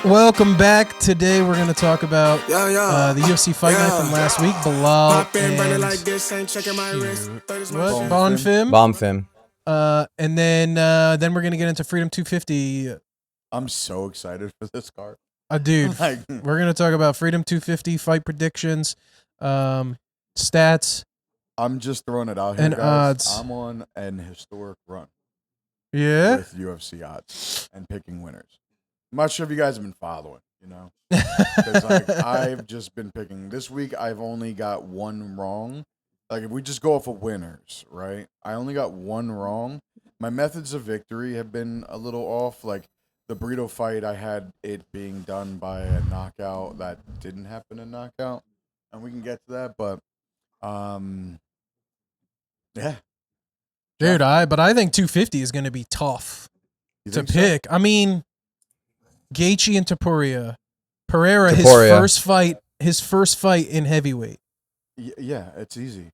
Welcome back. Today we're going to talk about the UFC Fight Night from last week. Belal and Bonfim. And then we're going to get into Freedom 250. I'm so excited for this card. Dude, we're going to talk about Freedom 250, fight predictions, stats. I'm just throwing it out here, and guys. odds. I'm on an historic run. Yeah? With UFC odds and picking winners. I'm not sure if you guys have been following, because I've just been picking. This week, I've only got one wrong. Like, if we just go off of winners, right? I only got one wrong. My methods of victory have been a little off. Like, the burrito fight, I had it being done by a knockout. That didn't happen in knockout. And we can get to that, but, yeah. Dude, I think 250 is going to be tough to pick. So? I mean, Gaethje and Topuria. Pereira, his first fight in heavyweight. Yeah, it's easy.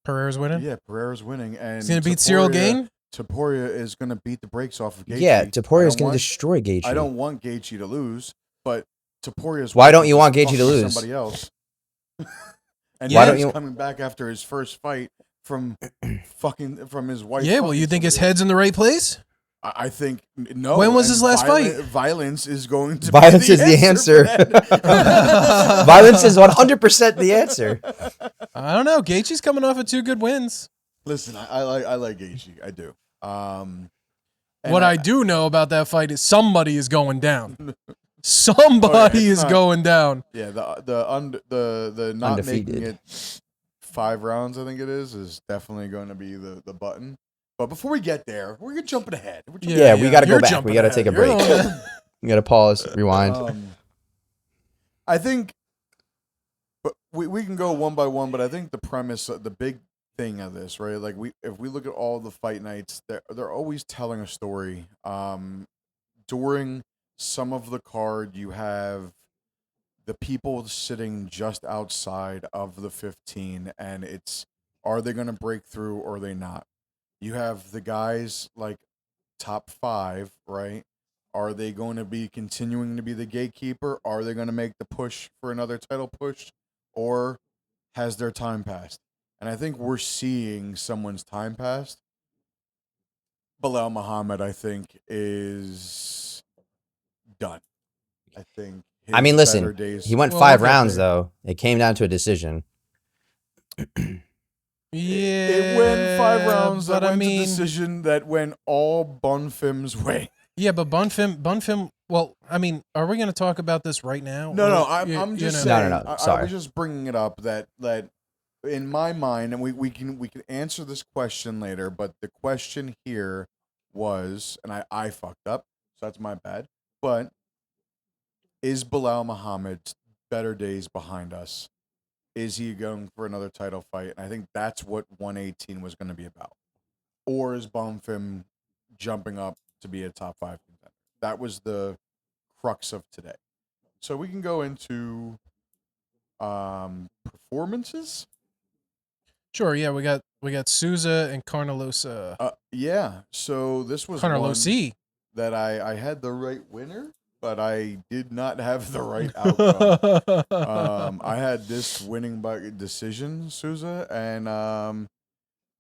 Pereira's winning? Yeah, Pereira's winning. And he's going to beat Ciryl Gane? Topuria is going to beat the brakes off of Gaethje. Yeah, Topuria is going to destroy Gaethje. I don't want Gaethje to lose, but Topuria's... Why don't you want Gaethje to lose? Somebody else. And why don't he's you... coming back after his first fight from his wife. Yeah, well, you think his head's in the right place? I think no. When was his last fight? Violence is going to violence be the answer. Violence is 100% the answer. I don't know. Gaethje's coming off of 2 good wins. Listen, I like Gaethje. I do. What I do know about that fight is somebody is going down. Somebody is going down. Yeah, the not undefeated. Making it 5 rounds, I think it is definitely going to be the button. But before we get there, we're jumping ahead. We got to go back. We got to take a break. We got to pause, rewind. I think, but we can go one by one. But I think the premise, the big thing of this, right? Like if we look at all the fight nights, they're always telling a story. During some of the card, you have the people sitting just outside of the 15, and it's, are they going to break through or are they not? You have the guys like top 5, right? Are they going to be continuing to be the gatekeeper? Are they going to make the push for another title push? Or has their time passed? And I think we're seeing someone's time passed. Belal Muhammad, I think, is done. I think. I mean, listen, he went 5 rounds, though. It came down to a decision. Yeah, it went 5 rounds. That went a decision that went all Bonfim's way. Yeah, but Bonfim. Well, I mean, are we going to talk about this right now? No. I'm just saying. No. Sorry, I was just bringing it up that in my mind, and we can answer this question later. But the question here was, and I fucked up, so that's my bad. But is Belal Muhammad's better days behind us? Is he going for another title fight? And I think that's what 118 was going to be about. Or is Bonfim jumping up to be a top 5 contender? That was the crux of today. So we can go into performances. Sure. Yeah, we got Souza and Carnelosa. Yeah. So this was Carnelosi. One that I had the right winner, but I did not have the right outcome. I had this winning by decision, Souza, and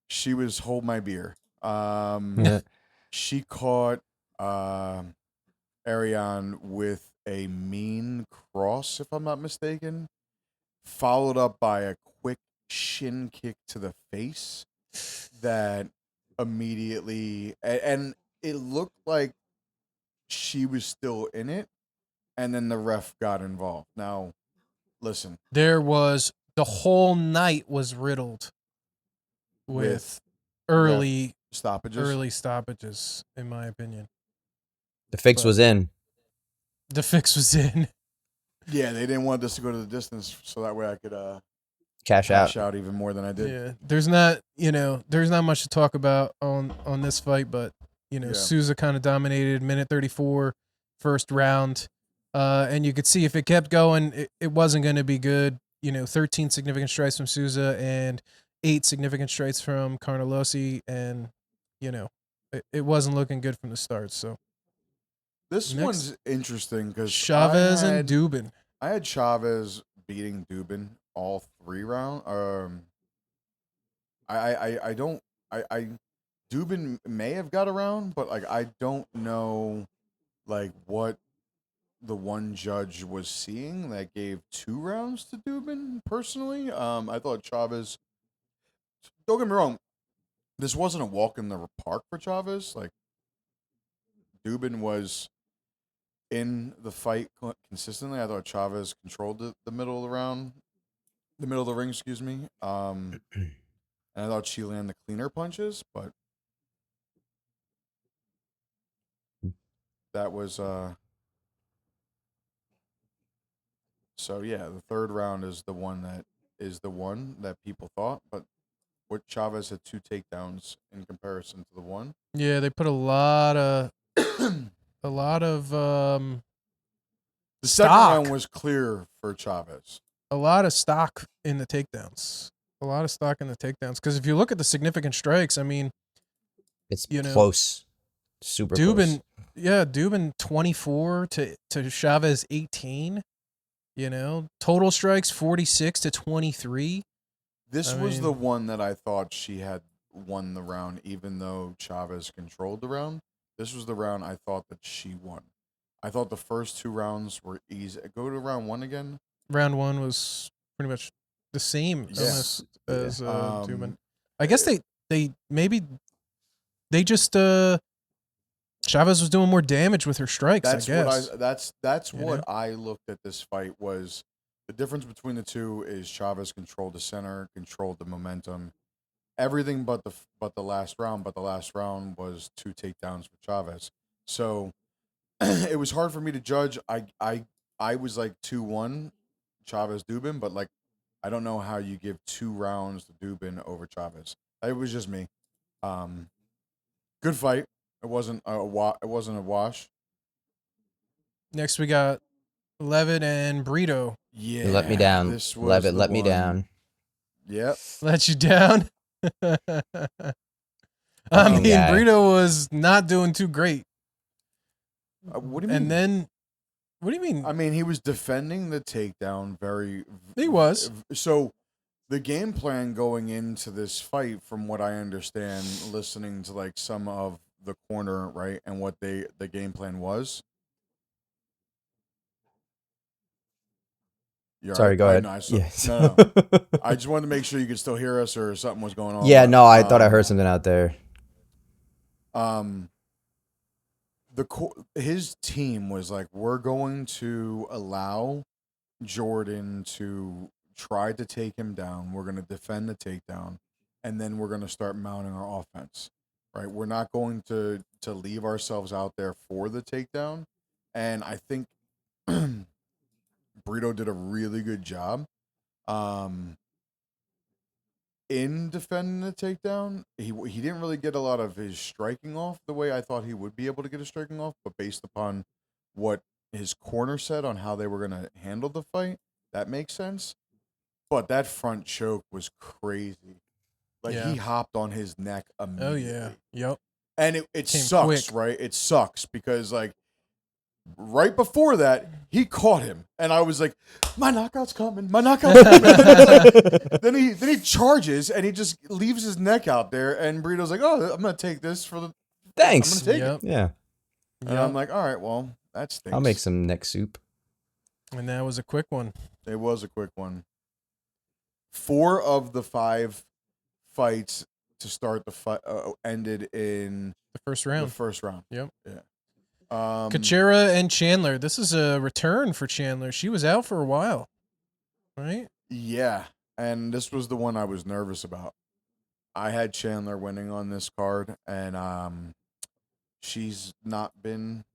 she was hold my beer. She caught Ariane with a mean cross, if I'm not mistaken, followed up by a quick shin kick to the face that immediately, and it looked like she was still in it, and then the ref got involved. Now, listen. The whole night was riddled with early stoppages, in my opinion. The fix was in. The fix was in. Yeah, they didn't want this to go to the distance, so that way I could cash out even more than I did. Yeah, there's not much to talk about on this fight, but Souza kind of dominated minute 34, first round, and you could see if it kept going, it wasn't going to be good. 13 significant strikes from Souza and 8 significant strikes from Carnelosi, and it wasn't looking good from the start. So this one's interesting because Chairez and Dubin. I had Chairez beating Dubin all 3 rounds. I don't. Dubin may have got around, but like I don't know, like what the one judge was seeing that gave 2 rounds to Dubin. Personally, I thought Chairez. Don't get me wrong, this wasn't a walk in the park for Chairez. Like Dubin was in the fight consistently. I thought Chairez controlled the middle of the round, the middle of the ring. Excuse me. And I thought she landed the cleaner punches, but that was so yeah, the 3rd round is the one that people thought, but what Chairez had 2 takedowns in comparison to the one. Yeah, they put a lot of The stock. 2nd round was clear for Chairez. A lot of stock in the takedowns. A lot of stock in the takedowns. Because if you look at the significant strikes, I mean, it's close, super Dubin, close. Yeah, Dubin 24 to Chairez 18. Total strikes 46 to 23. This was the one that I thought she had won the round, even though Chairez controlled the round. This was the round I thought that she won. I thought the first 2 rounds were easy. Go to round 1 again. Round 1 was pretty much the same as Dubin. I guess they just Chairez was doing more damage with her strikes. That's I guess that's what I looked at this fight was the difference between the two is Chairez controlled the center, controlled the momentum, everything but the last round. But the last round was 2 takedowns for Chairez, so it was hard for me to judge. I was like 2-1 Chairez Dubin, but like I don't know how you give 2 rounds to Dubin over Chairez. It was just me. Good fight. It wasn't a wash. Next we got Levitt and Brito. Yeah, let me down. Levitt let me down. Yep, let you down. I mean, Brito was not doing too great. What do you mean? And then, what do you mean? I mean, he was defending the takedown very. He was. So, the game plan going into this fight, from what I understand, listening to like some of the corner, right, and what the game plan was. Sorry, go ahead. No, yes. No. I just wanted to make sure you could still hear us or something was going on. Yeah, no, I thought I heard something out there. His team was like, we're going to allow Jordan to try to take him down. We're going to defend the takedown, and then we're going to start mounting our offense. Right? We're not going to leave ourselves out there for the takedown. And I think Brito did a really good job in defending the takedown. He didn't really get a lot of his striking off the way I thought he would be able to get his striking off, but based upon what his corner said on how they were going to handle the fight, that makes sense. But that front choke was crazy. Like, he hopped on his neck immediately. Oh, yeah. Yep. And it sucks, quick. Right? It sucks because, like, right before that, he caught him. And I was like, my knockout's coming. My knockout's coming. then he charges, and he just leaves his neck out there. And Brito's like, oh, I'm going to take this for the... Thanks. I'm going to take it. Yeah. And I'm like, all right, well, that stinks. I'll make some neck soup. And that was a quick one. It was a quick one. 4 of the 5 fights to start the fight ended in the first round. Yep. Yeah. Kachera and Chandler. This is a return for Chandler. She was out for a while, right? Yeah, and this was the one I was nervous about. I had Chandler winning on this card, and she's not been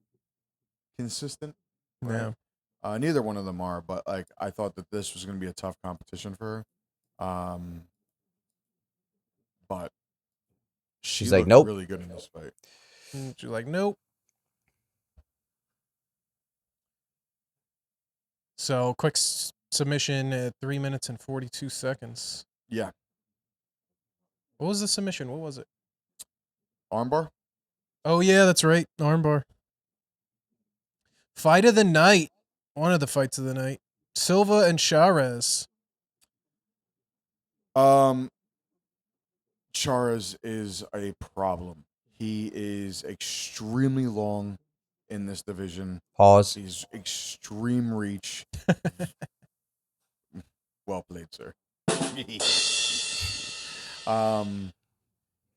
consistent. Right? No. Neither one of them are, but like I thought that this was going to be a tough competition for her. But she's like, nope. Really good in this fight. She's like, nope. So quick submission at 3 minutes and 42 seconds. Yeah. What was the submission? What was it? Armbar. Oh yeah, that's right. Armbar. Fight of the night. One of the fights of the night. Silva and Chairez. Chairez is a problem. He is extremely long in this division. Pause. He's extreme reach. Well played, sir.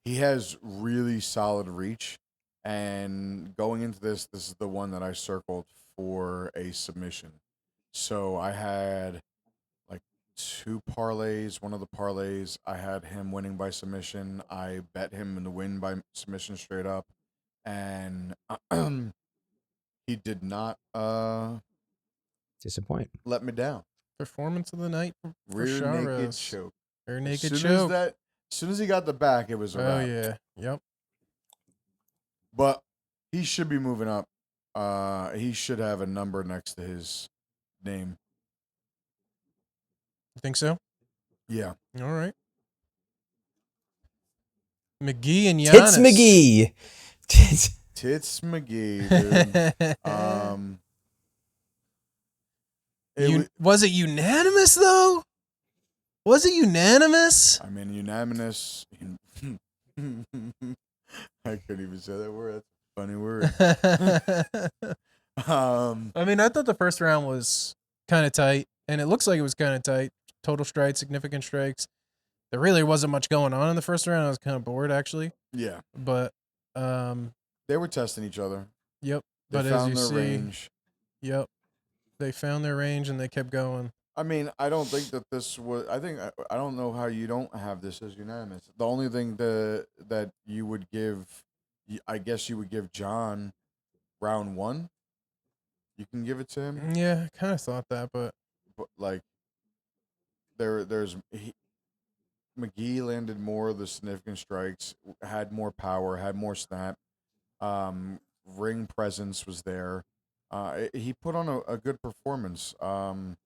He has really solid reach, and going into this is the one that I circled for a submission. So I had like 2 parlays. One of the parlays, I had him winning by submission. I bet him in the win by submission straight up, and he did not Disappoint. let me down. Performance of the night for Rear naked Chairez. choke. Rear naked As choke. soon as he got the back, it was a Oh wrap. yeah. Yep. But he should be moving up. He should have a number next to his name. You think so? Yeah. All right. McGee and Giannis. Tits McGee. Tits McGee, dude. Was it unanimous though? Was it unanimous? I mean, unanimous. I couldn't even say that word. That's a funny word. I mean, I thought the first round was kind of tight, and it looks like it was kind of tight. Total strikes, significant strikes. There really wasn't much going on in the first round. I was kind of bored, actually. Yeah. But, they were testing each other. Yep. They but found as you their see, range. Yep. They found their range and they kept going. I mean, I don't think that this was. I don't know how you don't have this as unanimous. The only thing that you would give, I guess you would give John round 1. You can give it to him. Yeah, I kind of thought that, but like there's McGee landed more of the significant strikes, had more power, had more snap. Ring presence was there. He put on a good performance. And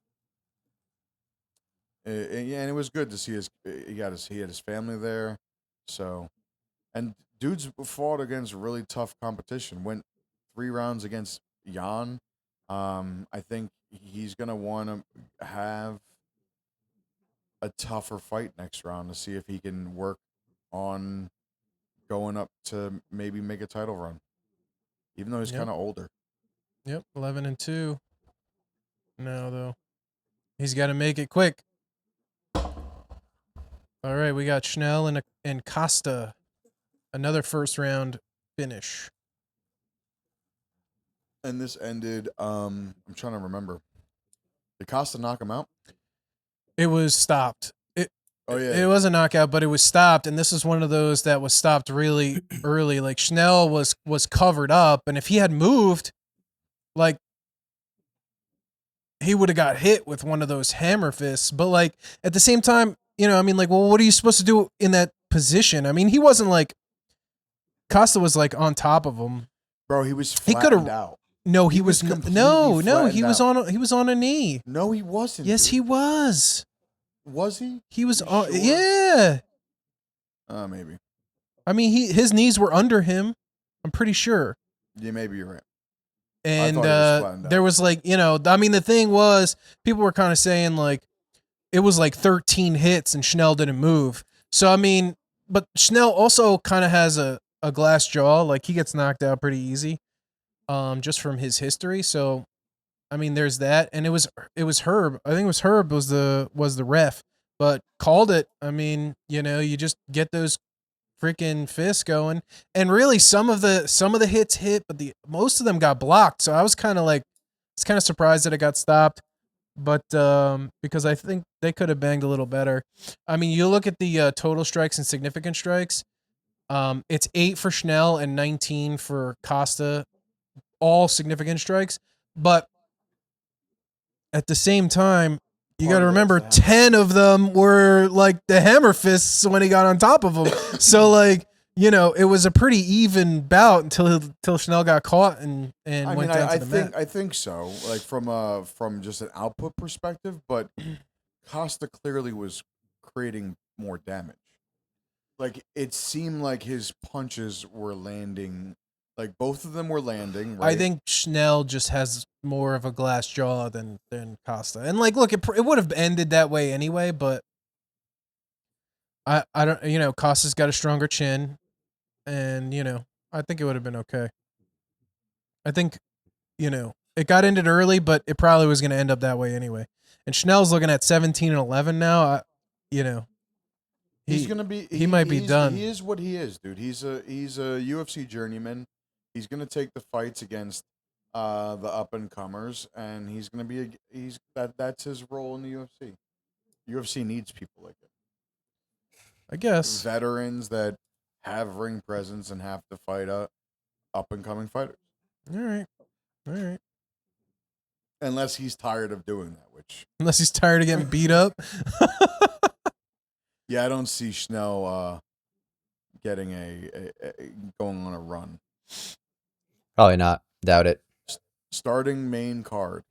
it was good to see he had his family there. So, and dudes fought against really tough competition. Went 3 rounds against Jan. I think he's gonna want to have a tougher fight next round to see if he can work on going up to maybe make a title run, even though he's kind of older. Yep, 11-2. Now though, he's got to make it quick. All right, we got Schnell and Costa. Another first round finish. And this ended. I'm trying to remember. Did Costa knock him out? It was stopped. Oh yeah, it was a knockout, but it was stopped, and this is one of those that was stopped really early. Like Schnell was covered up, and if he had moved, like he would have got hit with one of those hammer fists. But like at the same time, I mean, like, well, what are you supposed to do in that position? I mean, he wasn't like Costa was like on top of him. Bro, he was flattened out. No, he was no, he was out. he was on a knee. No, he wasn't. Yes, dude. he was. Was he? He was on. Sure? Yeah. Maybe. I mean, his knees were under him. I'm pretty sure. Yeah, maybe you're right. And there was like, I mean, the thing was, people were kind of saying like, it was like 13 hits and Schnell didn't move. So I mean, but Schnell also kind of has a glass jaw. Like he gets knocked out pretty easy, just from his history. So. I mean, there's that, and it was Herb. I think it was Herb was the ref, but called it. I mean, you just get those freaking fists going, and really some of the hits hit, but most of them got blocked. So I was kind of surprised that it got stopped, but because I think they could have banged a little better. I mean, you look at the total strikes and significant strikes. It's 8 for Schnell and 19 for Costa, all significant strikes, but at the same time, you got to remember 10 of them were like the hammer fists when he got on top of them. So like, it was a pretty even bout until Schnell got caught and went down to the mat. I think so. Like from just an output perspective, but Costa clearly was creating more damage. Like it seemed like his punches were landing Like both of them were landing. Right? I think Schnell just has more of a glass jaw than Costa. And like, look, it would have ended that way anyway. But I don't. Costa's got a stronger chin, and I think it would have been okay. I think it got ended early, but it probably was going to end up that way anyway. And Schnell's looking at 17-11 now. He's gonna be. He might be done. He is what he is, dude. He's a UFC journeyman. He's gonna take the fights against the up and comers, and he's gonna be that's his role in the UFC. UFC needs people like it. I guess Veterans that have ring presence and have to fight up and coming fighters. All right. Unless he's tired of doing that, unless he's tired of getting beat up. Yeah, I don't see Schnell getting a going on a run. Probably not. Doubt it. Starting main card,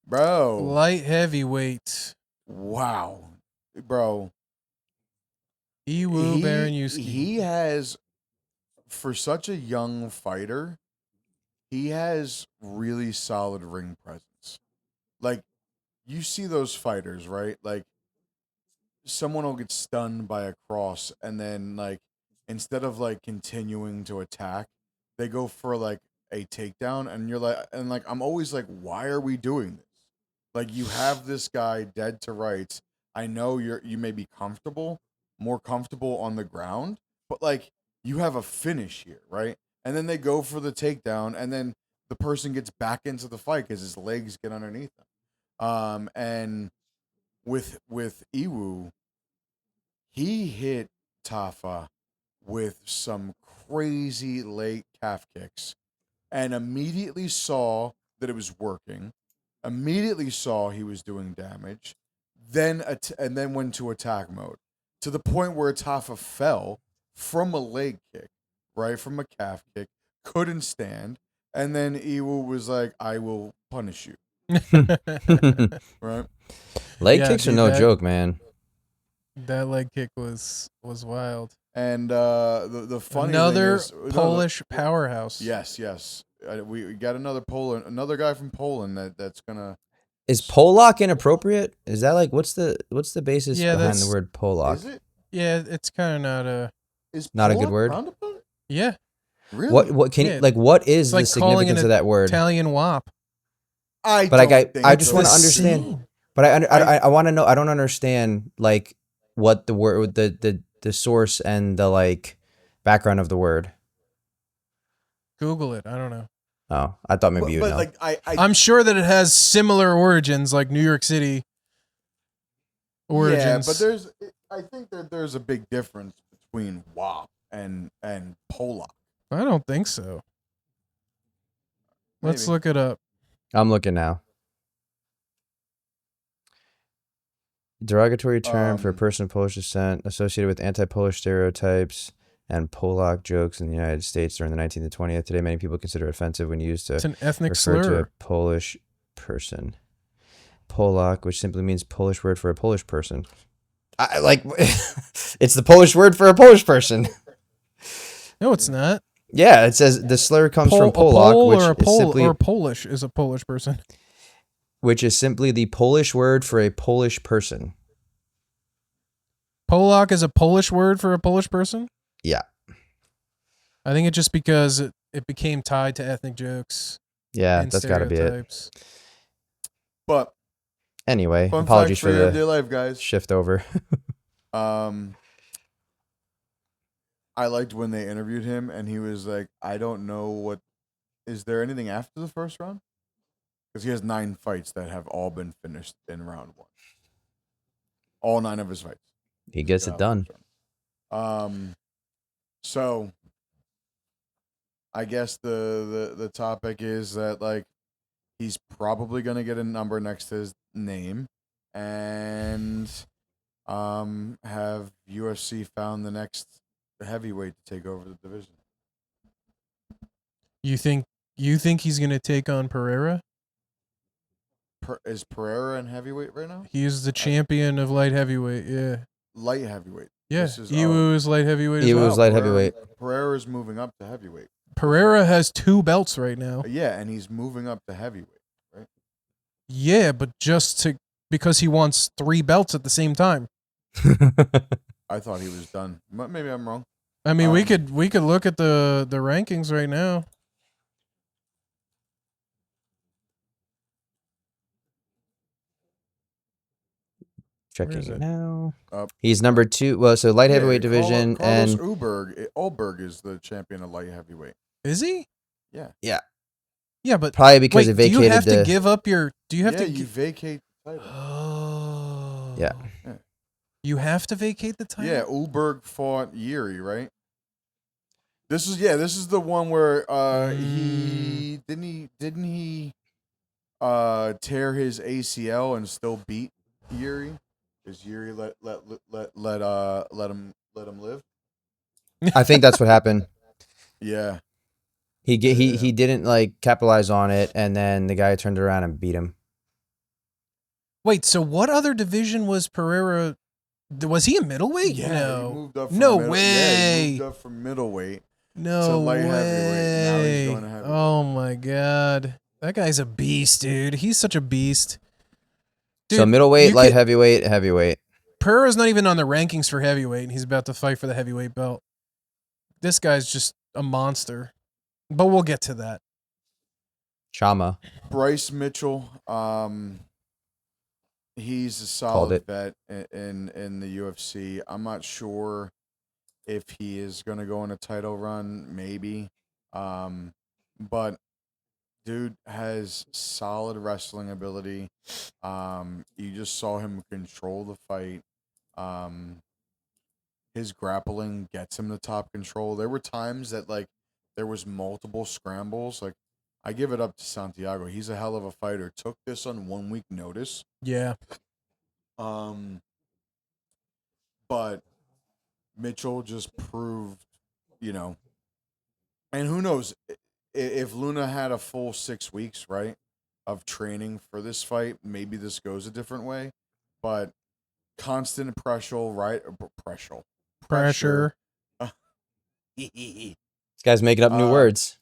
bro. Light heavyweight. Wow, bro. Iwu Baranuski. He has, for such a young fighter, he has really solid ring presence. Like, you see those fighters, right? Like, someone will get stunned by a cross, and then, like, instead of, like, continuing to attack, they go for, like, a takedown, and you're like, I'm always like, why are we doing this? Like, you have this guy dead to rights. I know you may be more comfortable on the ground, but, like, you have a finish here, right? And then they go for the takedown, and then the person gets back into the fight because his legs get underneath him. And with Iwu, he hit Tafa with some crazy late calf kicks, and immediately saw that it was working. Immediately saw he was doing damage. Then went to attack mode to the point where Tafa fell from a leg kick, right, from a calf kick, couldn't stand, and then Iwu was like, "I will punish you." Right? Leg kicks are no joke, man. That leg kick was wild. And the funny another thing is, Polish powerhouse. Yes. We got another guy from Poland that's gonna. Is Polak inappropriate? Is that like what's the basis behind the word Polak? Is it? Yeah, it's kind of not a good word. Yeah. Really? What can you, like? What is the significance of that word? Italian wop. I just want to understand. But I want to know. I don't understand like what the word, the source and the like background of the word. Google it. I don't know. Oh, I thought maybe you would know. Like I'm sure that it has similar origins, like New York City origins. Yeah, but I think that there's a big difference between WAP and Polak. I don't think so. Let's Maybe. look it up. I'm looking now. Derogatory term for a person of Polish descent associated with anti-Polish stereotypes and Polak jokes in the United States during the 19th and 20th. Today, many people consider it offensive when used to it's an ethnic refer slur to a Polish person. Polak, which simply means Polish word for a Polish person. It's the Polish word for a Polish person. No, it's not. Yeah, it says the slur comes from Polak, or Polish is a Polish person. Which is simply the Polish word for a Polish person. Polak is a Polish word for a Polish person? Yeah. I think it's just because it became tied to ethnic jokes. Yeah, that's got to be it. But anyway, apologies for the life, guys. Shift over. I liked when they interviewed him and he was like, I don't know is there anything after the first round? Because he has 9 fights that have all been finished in round 1. All 9 of his fights. He gets it done. So I guess the topic is that like he's probably gonna get a number next to his name and have UFC found the next heavyweight to take over the division. You think he's gonna take on Pereira? Is Pereira in heavyweight right now? He is the champion of light heavyweight. Yeah. Light heavyweight. Yeah, Iwu is light heavyweight as well. Iwu is light heavyweight. Pereira's moving up to heavyweight. Pereira has 2 belts right now. Yeah, and he's moving up to heavyweight, right? Yeah, but because he wants 3 belts at the same time. I thought he was done. Maybe I'm wrong. I mean, we could look at the rankings right now. Checking it now. He's number 2. Well, so light heavyweight division Carlos and Ulberg is the champion of light heavyweight. Is he? Yeah. Yeah. Yeah, but probably because he vacated. Do you have to give up your? Do you have to? You vacate the title. Oh. Yeah. You have to vacate the title. Yeah, Ulberg fought Yuri, right? This is the one where he didn't tear his ACL and still beat Yuri? Because Yuri let him live? I think that's what happened. Yeah. He didn't like capitalize on it, and then the guy turned around and beat him. Wait, so what other division was Pereira? Was he a middleweight? Yeah, no. He moved up from no way. Yeah, he moved up from middleweight no to light way. heavyweight. Now he's going to heavyweight. Oh my god, that guy's a beast, dude. He's such a beast. Dude, so middleweight, light heavyweight, heavyweight. Pereira's not even on the rankings for heavyweight, and he's about to fight for the heavyweight belt. This guy's just a monster. But we'll get to that. Chama. Bryce Mitchell, he's a solid vet in the UFC. I'm not sure if he is going to go on a title run, maybe. But dude has solid wrestling ability. You just saw him control the fight. His grappling gets him the top control. There were times that like there was multiple scrambles. Like I give it up to Santiago. He's a hell of a fighter. Took this on 1 week notice. Yeah. But Mitchell just proved, and who knows if Luna had a full 6 weeks, right, of training for this fight, maybe this goes a different way. But constant pressure, right? Pressure. This guy's making up new words.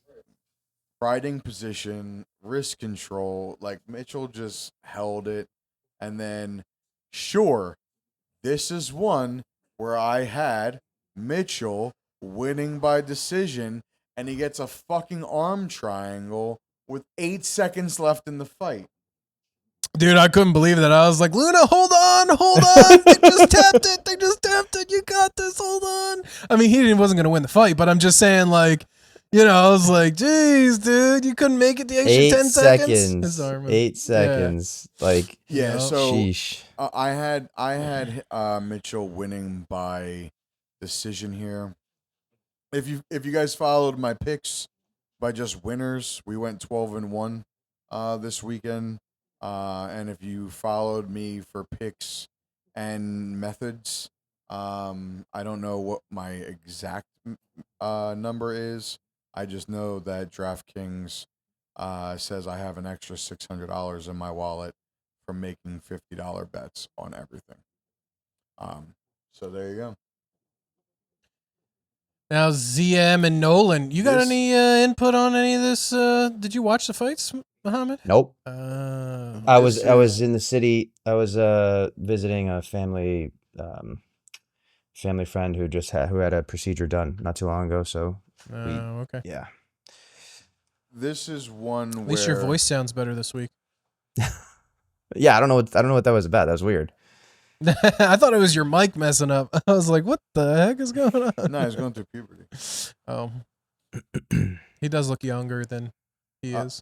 Riding position, wrist control. Like Mitchell just held it. And then, sure, this is one where I had Mitchell winning by decision, and he gets a fucking arm triangle with 8 seconds left in the fight. Dude, I couldn't believe that. I was like, Luna, hold on. They just tapped it. You got this. Hold on. I mean, he wasn't going to win the fight, but I'm just saying, like, I was like, geez, dude, you couldn't make it the extra 10 seconds. His arm 8 seconds. Yeah. Like, so sheesh. I had Mitchell winning by decision here. If you guys followed my picks by just winners, we went 12-1 this weekend. And if you followed me for picks and methods, I don't know what my exact number is. I just know that DraftKings says I have an extra $600 in my wallet from making $50 bets on everything. So there you go. Now, ZM and Nolan, you got any input on any of this? Did you watch the fights, Muhammad? Nope. I was in the city. I was visiting a family friend who had a procedure done not too long ago. So. Okay. Yeah. This is one where. At least your voice sounds better this week. Yeah, I don't know what that was about. That was weird. I thought it was your mic messing up. I was like, what the heck is going on? No, he's going through puberty. Oh. He does look younger than he is.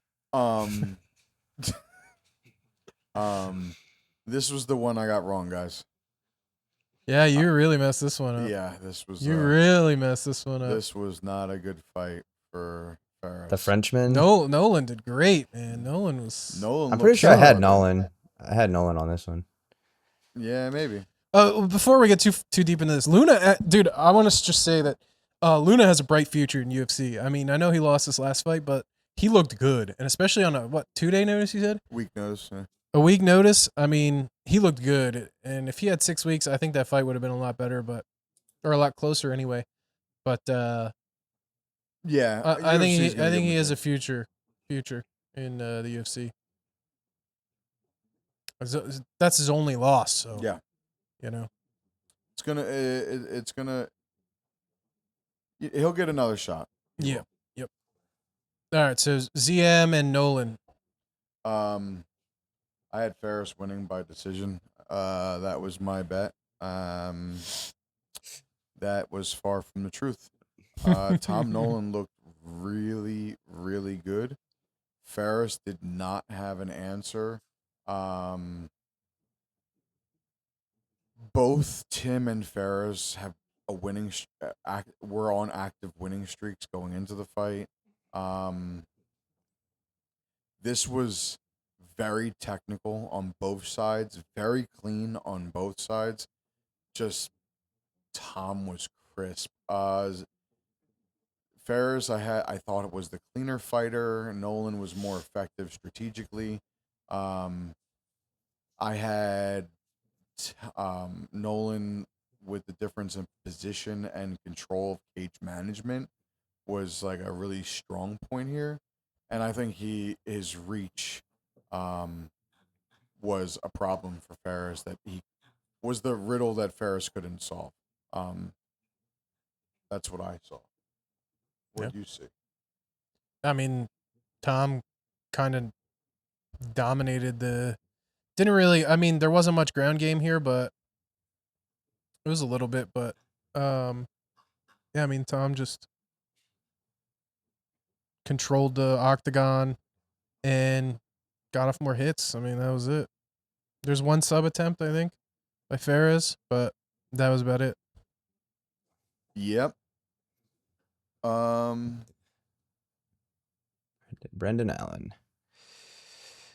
This was the one I got wrong, guys. Yeah, you really messed this one up. Yeah, this was. You really messed this one up. This was not a good fight for Ferris. The Frenchman? Nolan did great, man. Nolan. I'm pretty sure I had Nolan. I had Nolan on this one. Yeah, maybe. Before we get too deep into this, Luna, dude, I want to just say that Luna has a bright future in UFC. I mean, I know he lost his last fight, but he looked good, and especially on a 2-day notice, you said? Week notice. Yeah. A week notice. I mean, he looked good, and if he had 6 weeks, I think that fight would have been a lot better. But or a lot closer anyway. But Yeah, I think UFC's he, gonna I give think him he a has a chance. future in the UFC. That's his only loss. So Yeah, you know. it's gonna. He'll get another shot. Yeah. Yep. All right. So ZM and Nolan. I had Ferris winning by decision. That was my bet. That was far from the truth. Tom Nolan looked really, really good. Ferris did not have an answer. Both Tim and Ferris have a winning. We're on active winning streaks going into the fight. This was very technical on both sides, very clean on both sides. Just Tom was crisp. Ferris, I thought it was the cleaner fighter. Nolan was more effective strategically. I had Nolan with the difference in position and control of cage management was like a really strong point here, and I think his reach was a problem for Ferris, that he was the riddle that Ferris couldn't solve. That's what I saw. What do you see? I mean, Tom kind of dominated didn't really, I mean, there wasn't much ground game here, but it was a little bit, but yeah, I mean, Tom just controlled the octagon and got off more hits. I mean, that was it. There's one sub attempt, I think, by Ferris, but that was about it. Yep. Brendan Allen.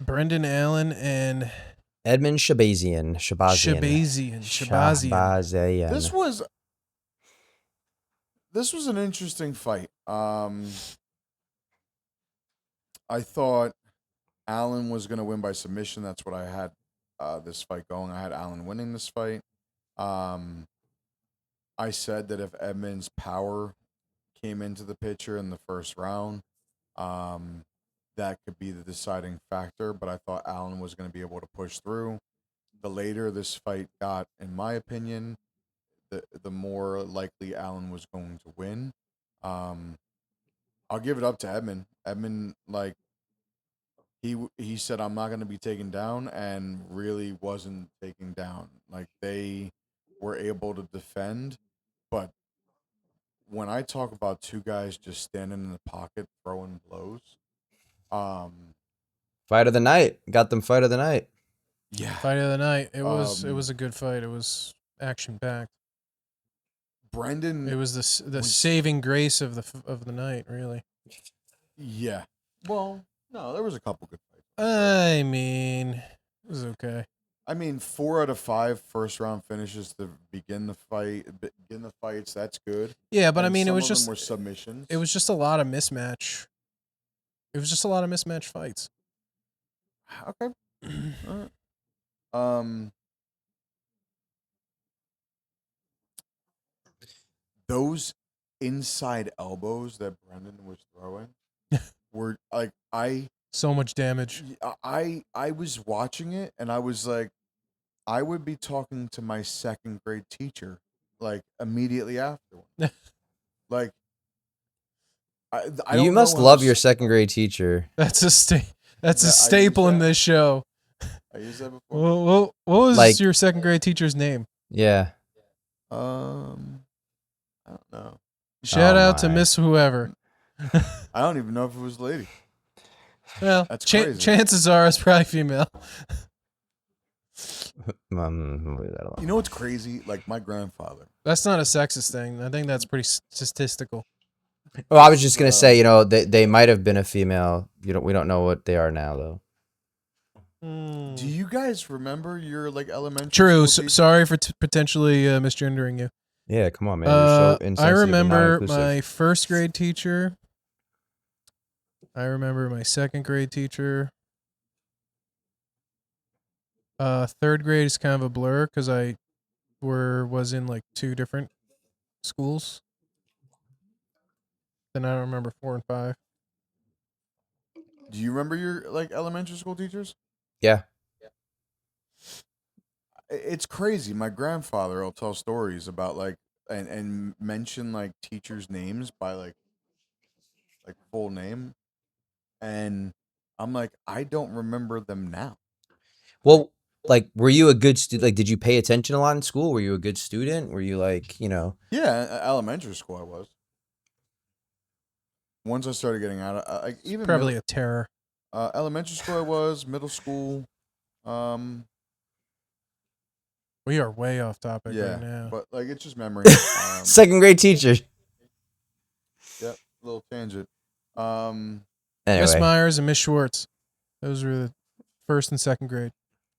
Brendan Allen and Edmund Shabazian. Shabazian. This was an interesting fight. I thought Allen was going to win by submission. That's what I had this fight going. I had Allen winning this fight. I said that if Edmund's power came into the picture in the first round, that could be the deciding factor, but I thought Allen was going to be able to push through. The later this fight got, in my opinion, the more likely Allen was going to win. I'll give it up to Edmund. Edmund, like, he said, I'm not going to be taken down, and really wasn't taken down. Like, they were able to defend, but when I talk about two guys just standing in the pocket throwing blows, fight of the night. Got them fight of the night. Yeah. Fight of the night. It was a good fight. It was action packed. Brendan, it was the saving grace of the night, really. Yeah. Well, no, there was a couple good fights. I mean, it was okay. I mean, 4 out of 5 first round finishes to begin the fights. That's good. Yeah, but and I mean, some it was of just them were submissions. It was just a lot of mismatch. It was just a lot of mismatch fights. Okay. All right. Those inside elbows that Brendan was throwing were like so much damage. I was watching it and I was like, I would be talking to my second grade teacher like immediately after. Like, I you must love your second grade teacher. That's a staple in this show. I used that before. What was your second grade teacher's name? Yeah. I don't know. Shout out to Miss Whoever. I don't even know if it was a lady. Well, that's crazy. Chances are it's probably female. Leave that alone. You know what's crazy? Like my grandfather. That's not a sexist thing. I think that's pretty statistical. Well, I was just gonna say, they might have been a female. We don't know what they are now, though. Do you guys remember your like elementary? True. Sorry for potentially misgendering you. Yeah, come on, man. You're so insensitive. I remember my first grade teacher. I remember my second grade teacher. Third grade is kind of a blur because I was in like 2 different schools. Then I don't remember 4 and 5. Do you remember your elementary school teachers? Yeah. It's crazy. My grandfather will tell stories about and mention teachers' names by like full name, and I'm like, I don't remember them now. Well, were you a good student? Like, did you pay attention a lot in school? Were you a good student? Were you Yeah, elementary school I was. Once I started getting out of even Probably a terror. Elementary school I was, middle school. We are way off topic Yeah, right now. but it's just memory. second grade teacher? Yep, little tangent. Anyway, Miss Myers and Miss Schwartz. Those were the first and second grade.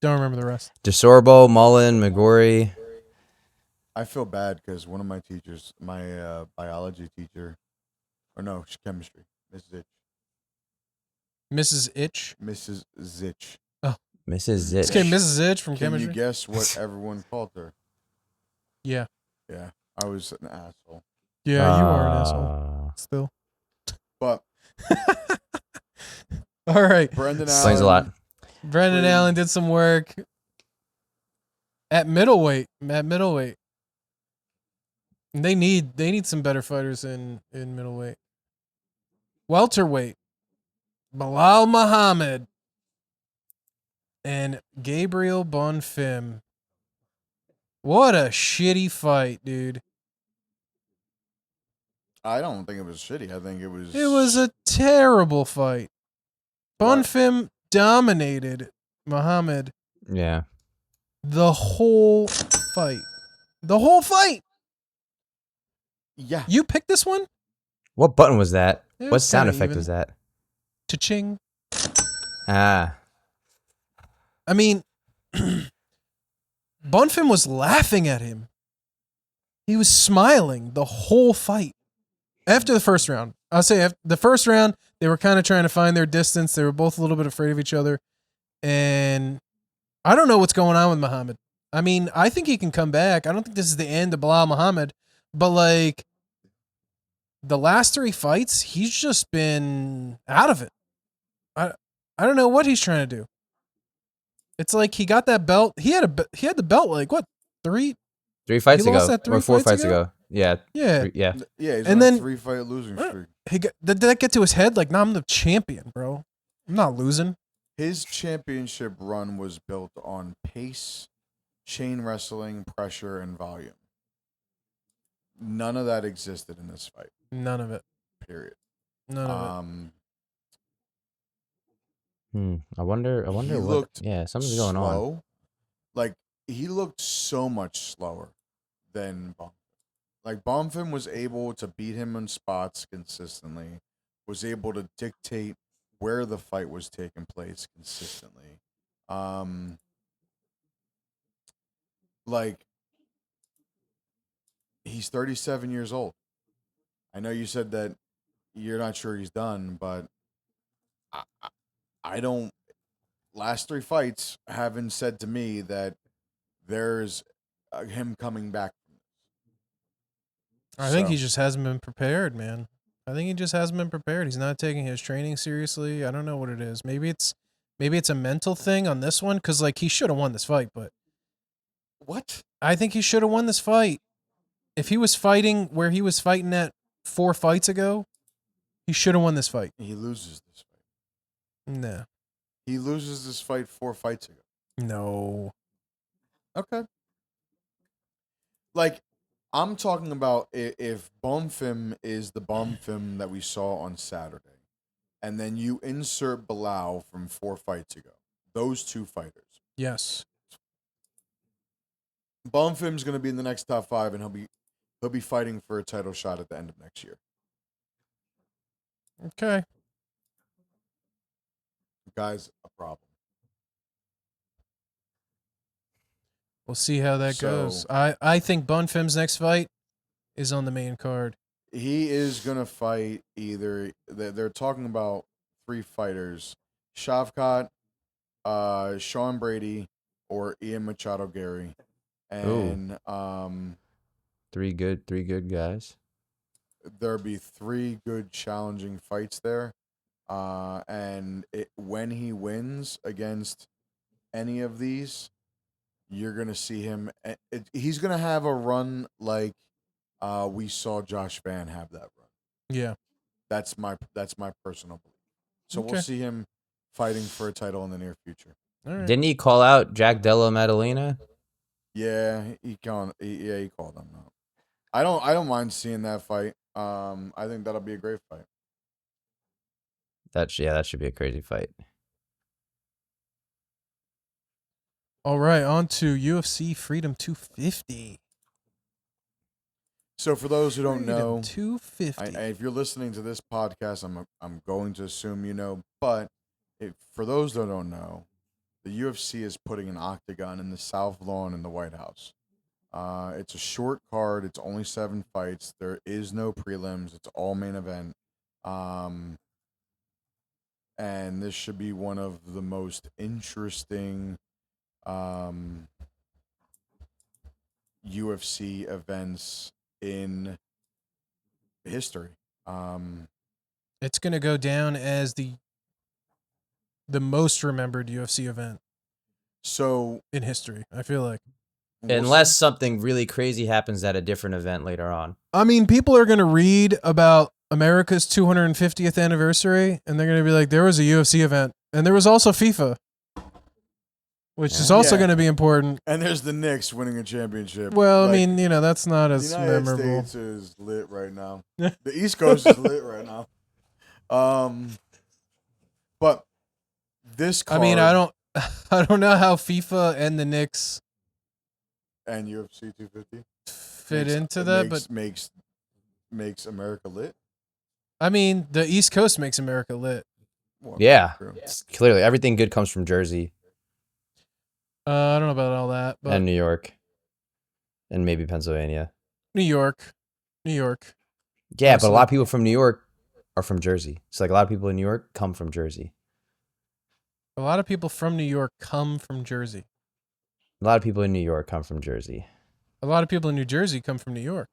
Don't remember the rest. DeSorbo, Mullen, McGorry. I feel bad because one of my teachers, my biology teacher, or no, chemistry, Mrs. Itch. Mrs. Itch? Mrs. Zitch. Oh. Mrs. This Zitch. came Mrs. Itch from Can chemistry. you guess what everyone called her? Yeah. Yeah, I was an asshole. Yeah, you are an asshole. Still. But. All right. Brendan Explains Allen. a lot. Brendan Allen did some work at middleweight. And they need some better fighters in middleweight. Welterweight. Belal Muhammad and Gabriel Bonfim. What a shitty fight, dude. I don't think it was shitty. I think it was. It was a terrible fight. What? Bonfim dominated Muhammad Yeah. the whole fight. The whole fight. Yeah. You picked this one? What button was that? It What was sound kinda effect even. was that? Cha-ching. Ah. I mean, Bonfim was laughing at him. He was smiling the whole fight. After the first round, I'll say after the first round, they were kind of trying to find their distance. They were both a little bit afraid of each other. And I don't know what's going on with Muhammad. I mean, I think he can come back. I don't think this is the end of Belal Muhammad. But the last 3 fights, he's just been out of it. I don't know what he's trying to do. It's like he got that belt. He had the belt 3 fights He lost ago that 3 or 4 fights fights ago? ago. Yeah. Yeah. Yeah. Yeah, he's And on then- a 3-fight losing streak. Did that get to his head? Nah, I'm the champion, bro. I'm not losing. His championship run was built on pace, chain wrestling, pressure, and volume. None of that existed in this fight. None of it. Period. None of it. I wonder He what. looked Yeah, something's going on. slow. He looked so much slower than Bonfim. Bonfim was able to beat him in spots consistently, was able to dictate where the fight was taking place consistently. He's 37 years old. I know you said that you're not sure he's done, but I don't. Last 3 fights haven't said to me that there's him coming back. I think he just hasn't been prepared, man. I think he just hasn't been prepared. He's not taking his training seriously. I don't know what it is. Maybe it's a mental thing on this one because he should have won this fight, but What? I think he should have won this fight. If he was fighting where he was fighting at 4 fights ago, he should have won this fight. He loses this fight. No. He loses this fight 4 fights ago. No. Okay. I'm talking about if Bonfim is the Bonfim that we saw on Saturday, and then you insert Belal from 4 fights ago. Those 2 fighters. Yes. Bonfim's going to be in the next top 5, and he'll be fighting for a title shot at the end of next year. Okay. Guy's a problem. We'll see how that goes. I think Bonfim's next fight is on the main card. He is going to fight either. They're talking about 3 fighters: Shavkat, Sean Brady, or Ian Machado Gary. And Three good guys. There'll be 3 good challenging fights there. And when he wins against any of these, you're gonna see him. He's gonna have a run like we saw Josh Van have that run. Yeah, that's my personal belief. So Okay. we'll see him fighting for a title in the near future. all right. Didn't he call out Jack Della Maddalena? Yeah, he called him out. I don't mind seeing that fight. I think that'll be a great fight. That should be a crazy fight. All right, on to UFC Freedom 250. So for those who don't Freedom know, 250. if you're listening to this podcast, I'm going to assume you know. But for those that don't know, the UFC is putting an octagon in the South Lawn in the White House. It's a short card. It's only 7 fights. There is no prelims. It's all main event. And this should be one of the most interesting UFC events in history. It's going to go down as the most remembered UFC event So in history, I feel like. Unless something really crazy happens at a different event later on. I mean, people are going to read about America's 250th anniversary, and they're going to be like, there was a UFC event, and there was also FIFA, which is also going to be important. And there's the Knicks winning a championship. Well, I mean, that's not as the United memorable. States is lit right now. The East Coast is lit right now. But this card, I mean, I don't know how FIFA and the Knicks and UFC 250 fit into that, but makes America lit. I mean, the East Coast makes America lit. Well, Yeah, clearly everything good comes from Jersey. I don't know about all that, but And New York, and maybe Pennsylvania. New York. Yeah, Mostly. but a lot of people from New York are from Jersey. So like a lot of people in New York come from Jersey. A lot of people from New York come from Jersey. A lot of people in New York come from Jersey. A lot of people in New Jersey come from New York.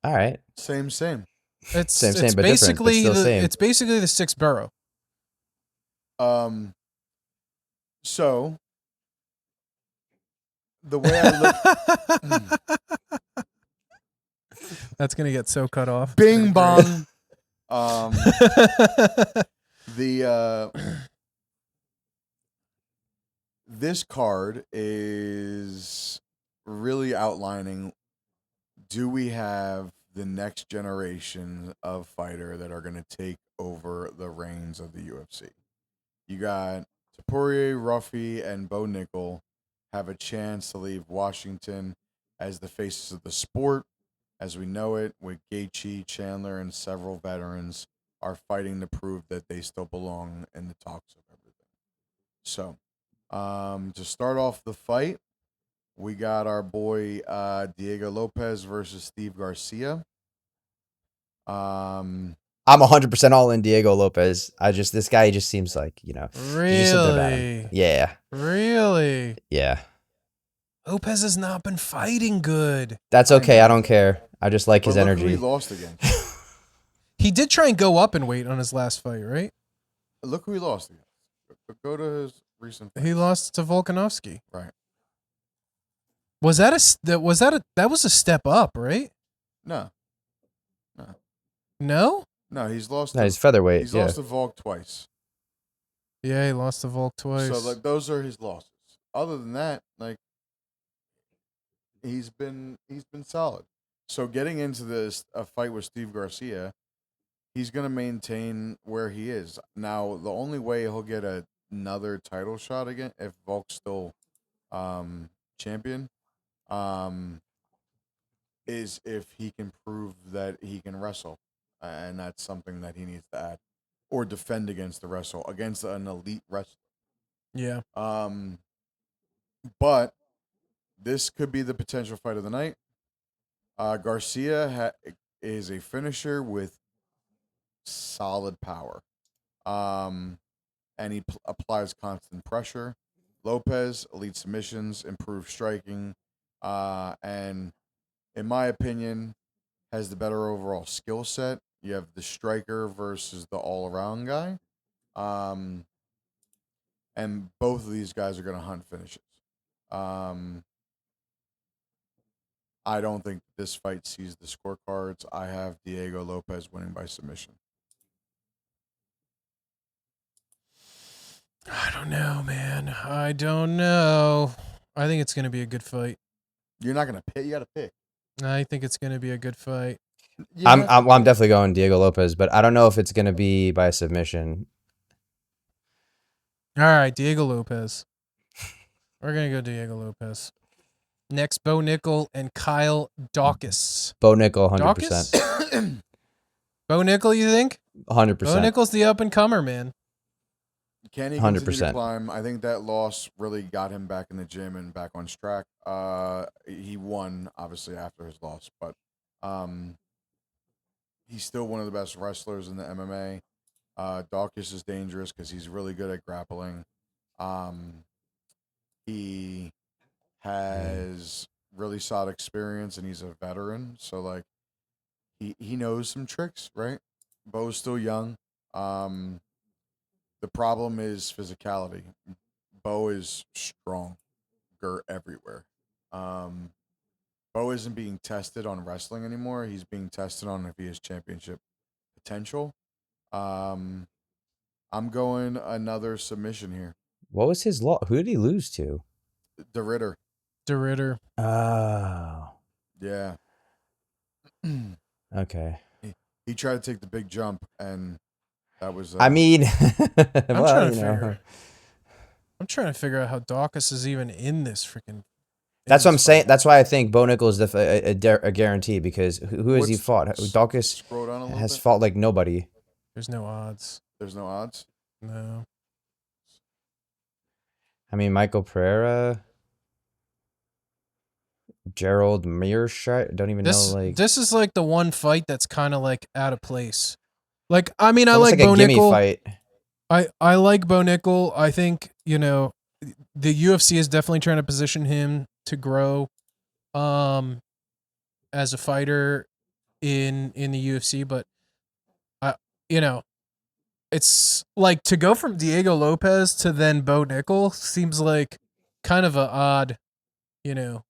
All right. Same. It's Same, it's but different, but basically still same. it's basically the 6th borough. So the way I look, That's gonna get so cut off. Bing bong. This card is really outlining, do we have the next generation of fighter that are going to take over the reins of the UFC? You got Topuria, Ruffy, and Bo Nickel have a chance to leave Washington as the faces of the sport as we know it, with Gaethje, Chandler, and several veterans are fighting to prove that they still belong in the talks of everything. So, to start off the fight, we got our boy Diego Lopez versus Steve Garcia. I'm 100% all in Diego Lopez. This guy just seems like, just something about him. Yeah. Really? Yeah. Lopez has not been fighting good. That's okay. I don't care. I just like his look energy. Who he lost against. He did try and go up in weight on his last fight, right? Look who he lost against. Go to his recent fights. He lost to Volkanovski. Right. That was a step up, right? No. No? No, he's lost. No, he's featherweight. He's lost to Volk twice. Yeah, he lost to Volk twice. So those are his losses. Other than that, he's been solid. So getting into a fight with Steve Garcia, he's going to maintain where he is. Now, the only way he'll get another title shot again, if Volk's still champion, is if he can prove that he can wrestle. And that's something that he needs to add. Or defend against an elite wrestler. Yeah. But this could be the potential fight of the night. Garcia is a finisher with solid power. And he applies constant pressure. Lopez, elite submissions, improved striking. And in my opinion, has the better overall skill set. You have the striker versus the all-around guy. And both of these guys are going to hunt finishes. I don't think this fight sees the scorecards. I have Diego Lopez winning by submission. I don't know, man. I don't know. I think it's going to be a good fight. You're not going to pick. You got to pick. I think it's going to be a good fight. I'm definitely going Diego Lopez, but I don't know if it's going to be by submission. All right, Diego Lopez. We're going to go Diego Lopez. Next, Bo Nickel and Kyle Daukaus. Bo Nickel, 100%. Bo Nickel, you think? 100%. Bo Nickel's the up-and-comer, man. Can he continue to climb? I think that loss really got him back in the gym and back on track. He won, obviously, after his loss, but he's still one of the best wrestlers in the MMA. Daukaus is dangerous because he's really good at grappling. He has really solid experience, and he's a veteran, so like he knows some tricks, right? Bo's still young. The problem is physicality. Bo is stronger everywhere. Bo isn't being tested on wrestling anymore. He's being tested on if he has championship potential. I'm going another submission here. What was his loss? Who did he lose to? De Ritter. Oh. Yeah. Okay. He tried to take the big jump, and that was. I mean, I'm trying to figure out how Daukaus is even in this freaking. That's what I'm saying. That's why I think Bo Nickel is a guarantee, because who has he fought? Daukaus has fought like nobody. There's no odds. There's no odds? No. I mean, Michael Pereira, Gerald Mearshire, don't even know. Like, this is like the one fight that's kind of like out of place. Like, I mean, I like Bo Nickel. Fight. I like Bo Nickel. I think, you know, the UFC is definitely trying to position him to grow as a fighter in the UFC, but you know, it's like to go from Diego Lopez to then Bo Nickel seems like kind of a odd, you know.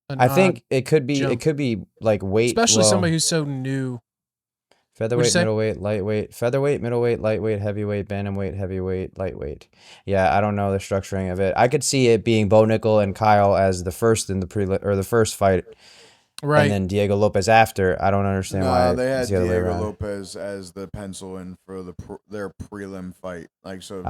I think it could be jump. It could be like weight, especially somebody who's so new. Featherweight, middleweight, lightweight, featherweight, middleweight, lightweight, heavyweight, bantamweight, heavyweight, lightweight. Yeah, I don't know the structuring of it. I could see it being Bo Nickel and Kyle as the first in the first fight, right? And then Diego Lopez after. I don't understand why they had Diego Lopez as the pencil in for their prelim fight. Like, so,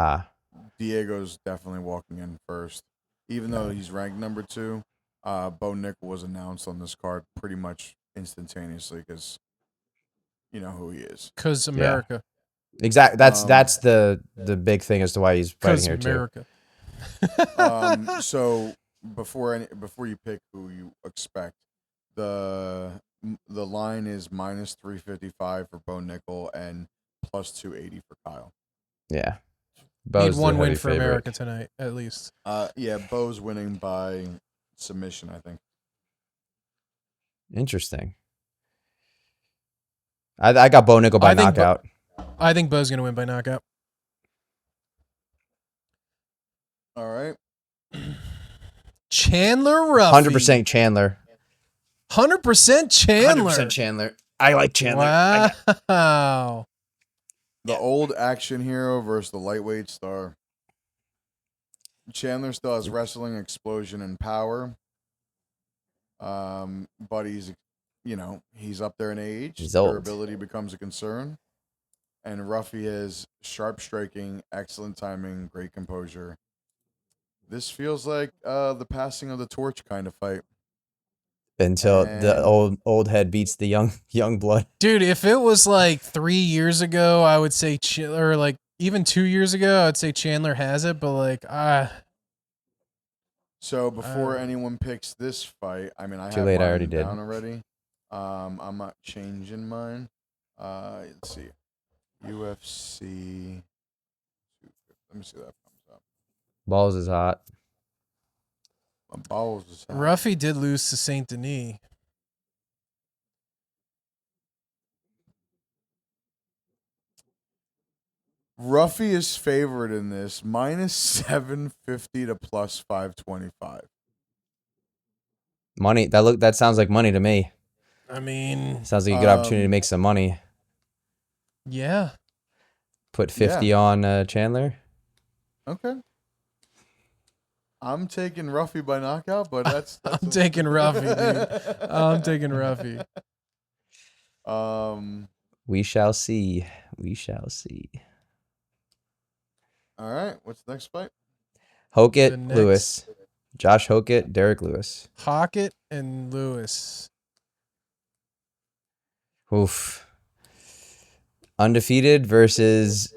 Diego's definitely walking in first, even though he's ranked number 2. Bo Nickel was announced on this card pretty much instantaneously because. You know who he is. Because America. Yeah. Exactly. That's the big thing as to why he's fighting here America. too. So before you pick who you expect, the line is -355 for Bo Nickel and +280 for Kyle. Yeah. Need one win for America tonight, at least. Yeah, Bo's winning by submission, I think. Interesting. I got Bo Nickel by knockout. I think Bo's going to win by knockout. All right. Chandler Ruffy. 100% Chandler. 100% Chandler. 100% Chandler. I like Chandler. Wow. The old action hero versus the lightweight star. Chandler still has wrestling, explosion, and power. But he's up there in age. He's old. Durability becomes a concern. And Ruffy has sharp striking, excellent timing, great composure. This feels like the passing of the torch kind of fight. Until the old head beats the young blood. Dude, if it was like 3 years ago, I would say, or like even 2 years ago, I'd say Chandler has it. But like, So before anyone picks this fight, I mean, I too have late. mine I already did. down already. I'm not changing mine. Let's see. UFC. Let me see that comes up. Balls is hot. My balls is hot. Ruffy did lose to Saint Denis. Ruffy is favored in this, minus 750 to plus 525. Money. That sounds like money to me. I mean, Sounds like a good opportunity to make some money. yeah. Put 50 on Chandler. Okay. I'm taking Ruffy by knockout, but that's I'm taking Ruffy, dude. I'm taking Ruffy. We shall see. We shall see. All right. What's the next fight? Hockett, Lewis. Josh Hockett, Derek Lewis. Hockett and Lewis. Oof. Undefeated versus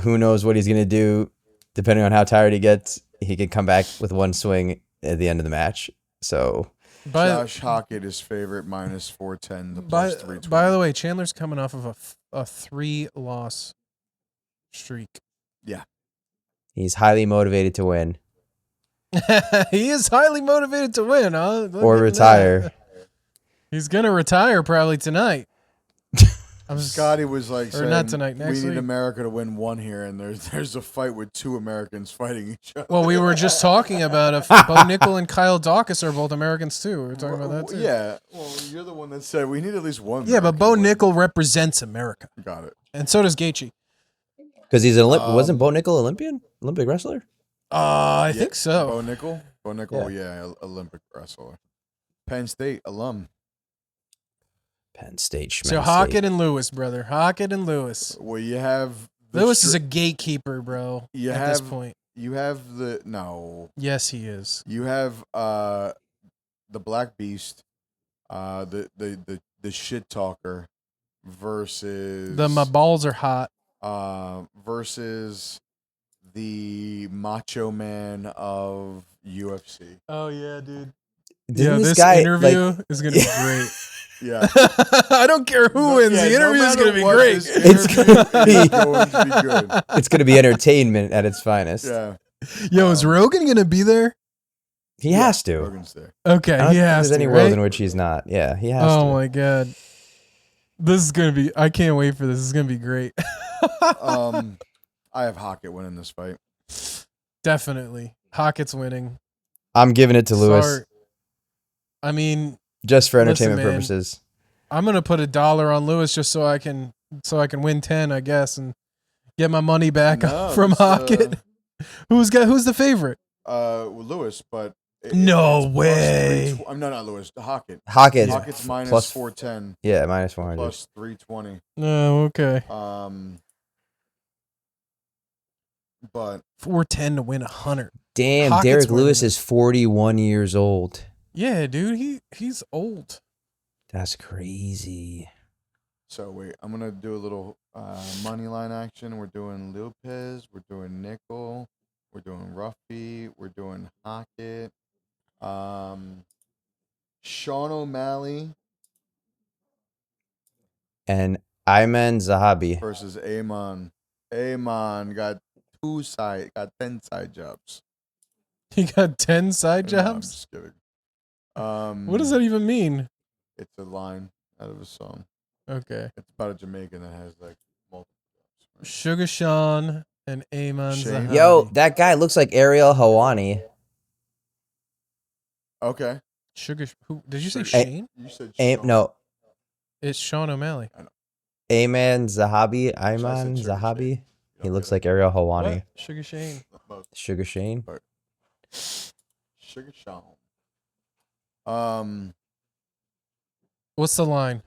who knows what he's going to do. Depending on how tired he gets, he could come back with one swing at the end of the match. So, Josh Hockett is favorite, minus 410 to plus 320. By the way, Chandler's coming off of a 3-loss streak. Yeah. He's highly motivated to win. He is highly motivated to win, huh? Or retire. He's going to retire probably tonight. Scotty was like saying, not tonight, next we need week. America to win one here, and there's a fight with two Americans fighting each other. Well, we were just talking about Bo Nickel and Kyle Dawkins are both Americans, too. We were talking about that, too. Yeah. Well, you're the one that said we need at least one. Yeah, but American Bo win. Nickel represents America. Got it. And so does Gaethje. Because he's an wasn't Bo Nickel Olympian? Olympic wrestler? I think so. Bo Nickel, yeah, Olympic wrestler. Penn State alum. Penn State. So Hockett and Lewis, brother. Hockett and Lewis. Well, you have Lewis is a gatekeeper, bro. At this point, you have no. Yes, he is. You have the Black Beast, the shit talker, versus My balls are hot. Versus the Macho Man of UFC. Oh yeah, dude. This guy, interview is gonna be great. Yeah. I don't care who wins. The interview is going to be great. It's going to be entertainment at its finest. Yeah. Yo, is Rogan going to be there? He has to. Rogan's there. Okay, I don't he think has there's to, any right? world in which he's not. Yeah, he has to. Oh my god. This is going to be I can't wait for this. This is going to be great. I have Hockett winning this fight. Definitely. Hockett's winning. I'm giving it to Lewis. Sorry. I mean, just for entertainment man, purposes. I'm gonna put $1 on Lewis just so I can win 10, I guess, and get my money back from Hockett. Who's the favorite? Lewis, but no way. No, not Lewis. Hockett's minus plus 410. Yeah, minus 400. Plus 320. No, okay. But 410 to win 100. Damn, Hockett's Derek Lewis winning. is 41 years old. Yeah, dude, he's old. That's crazy. So wait, I'm gonna do a little money line action. We're doing Lopez, we're doing Nickel, we're doing Ruffy, we're doing Hockett, Sean O'Malley And Aiemann Zahabi versus Aiemann. Aiemann got 10 side jobs. He got 10 side No, I'm jobs? just kidding. What does that even mean? It's a line out of a song. Okay. It's about a Jamaican that has like multiple jobs. Right? Sugar Sean and Aiemann Shane. Zahabi. Yo, that guy looks like Ariel Hawani. Okay. Who did you say? Sugar- Shane? You said Sean. No, It's Sean O'Malley. Aiemann Zahabi. Aiemann Sugar Zahabi. Shane. He looks like Ariel Hawani. What? Sugar Shane. Both. Sugar Shane. Sugar Sean. What's the line?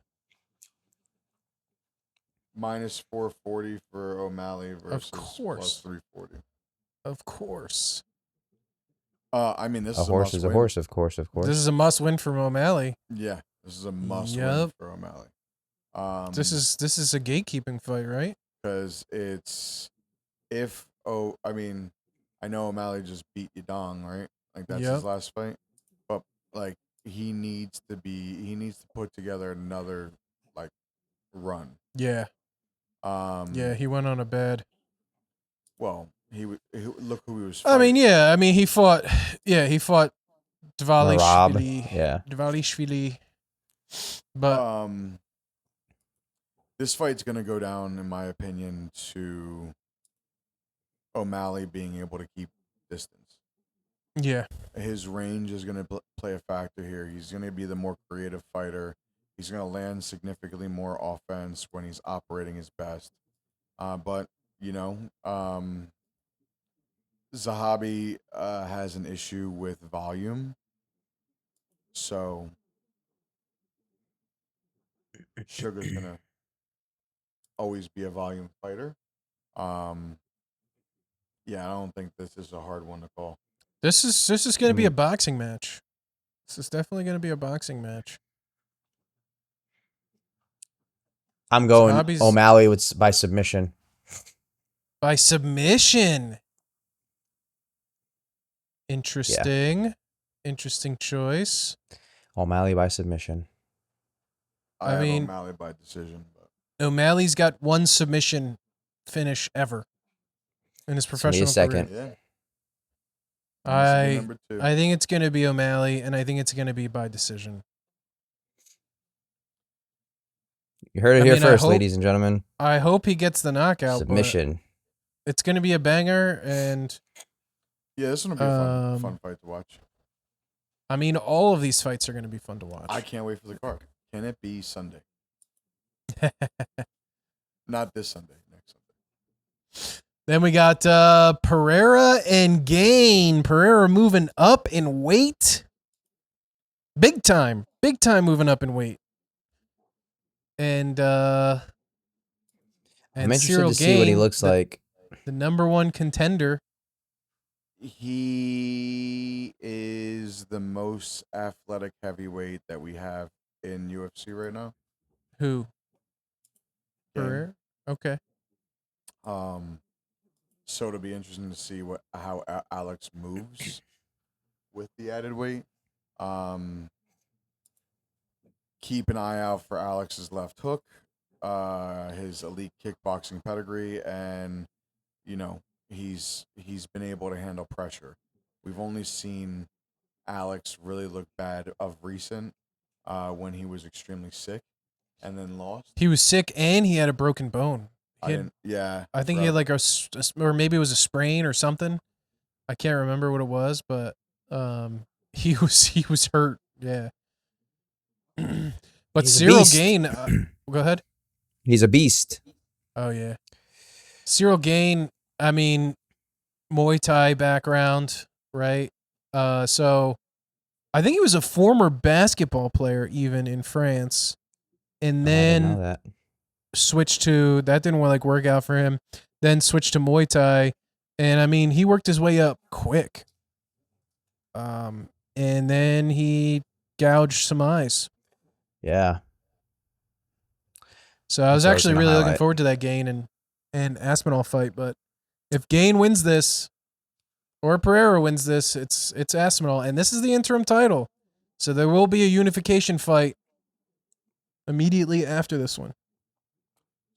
Minus 440 for O'Malley versus course. plus 340. Of course. I mean, this A is horse is a must-win. horse, of course, of course. This is a must win from O'Malley. Yeah, this is a must Yep. win for O'Malley. This is a gatekeeping fight, right? Because it's I mean, I know O'Malley just beat Yadong, right? Like that's Yep. his last fight, but like he needs to put together another like run. Yeah. Yeah, he went on a bad. Well, he look who he was. I mean, fighting. yeah. I mean, he fought Dvalishvili. Yeah. Dvalishvili. But this fight's gonna go down, in my opinion, to O'Malley being able to keep distance. yeah, His range is gonna play a factor here. He's gonna be the more creative fighter. He's gonna land significantly more offense when he's operating his best. But you know, Zahabi has an issue with volume, so Sugar's gonna always be a volume fighter. Yeah, I don't think this is a hard one to call. this is going to be a boxing match. This is definitely going to be a boxing match. I'm going Zahabi's- O'Malley by submission. By submission. Interesting. Interesting choice. O'Malley by submission. I I have mean- O'Malley by decision, but O'Malley's got one submission finish ever in his Give me professional a second. career. yeah. And this will be I number 2. I think it's going to be O'Malley, and I think it's going to be by decision. You heard it I here mean, I first, hope- ladies and gentlemen. I hope he gets the knockout. but Submission. It's going to be a banger, and Yeah, this is gonna be a Um, fun fight to watch. I mean, all of these fights are going to be fun to watch. I can't wait for the card. Can it be Sunday? Not this Sunday. Next Sunday. Then we got Pereira and Gane. Pereira moving up in weight. Big time. Big time moving up in weight. And I'm interested Ciryl to see what he Gane, looks like. The number one contender. He is the most athletic heavyweight that we have in UFC right now. Who? Gane. Pereira? Okay. So it'll be interesting to see how Alex moves with the added weight. Keep an eye out for Alex's left hook, his elite kickboxing pedigree, and he's been able to handle pressure. We've only seen Alex really look bad of recent when he was extremely sick and then lost. He was sick and he had a broken bone. I think he had like or maybe it was a sprain or something. I can't remember what it was, but he was hurt. Yeah. But He's a Ciryl beast. Gane, go ahead. He's a beast. Oh yeah. Ciryl Gane, I mean, Muay Thai background, right? So I think he was a former basketball player even in France. And I didn't know then that. switched to that didn't work out for him. Then switched to Muay Thai, and I mean he worked his way up quick. And then he gouged some eyes. Yeah. So I was That's what I was actually gonna really looking highlight. forward to that Gane and Aspinall fight. But if Gane wins this, or Pereira wins this, it's Aspinall, and this is the interim title. So there will be a unification fight immediately after this one.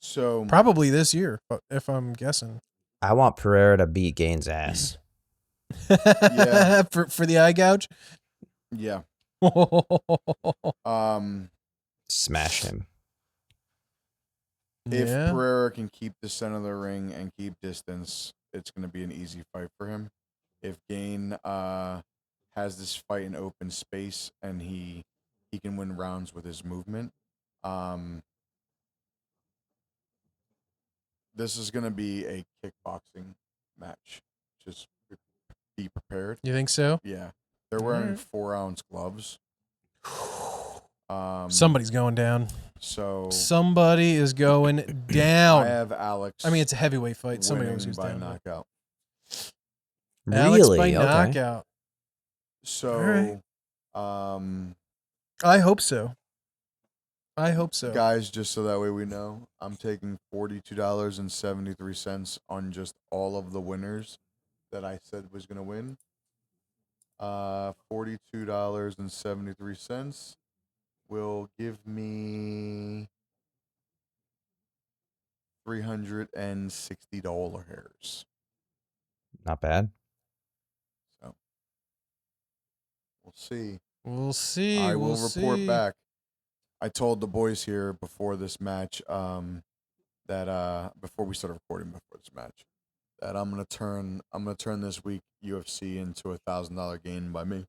So Probably this year, if I'm guessing. I want Pereira to beat Gane's ass. Yeah. for the eye gouge. yeah. Smash him. If Yeah. Pereira can keep the center of the ring and keep distance, it's going to be an easy fight for him. If Gane has this fight in open space and he can win rounds with his movement, this is going to be a kickboxing match. Just be prepared. You think so? Yeah. They're wearing Alright. 4-ounce gloves. Somebody's going down. So Somebody is going I down. have Alex. I mean, it's a heavyweight fight. Somebody always winning goes by down. but- knockout. Alex Really? by Okay. knockout. So, I hope so. I hope so. guys, just so that way we know, I'm taking $42.73 on just all of the winners that I said was going to win. $42.73 will give me $360. Not bad. So We'll see. We'll see. I will we'll report see. back. I told the boys here before this match, that before we started recording before this match, that I'm gonna turn this week UFC into $1,000 gain by me.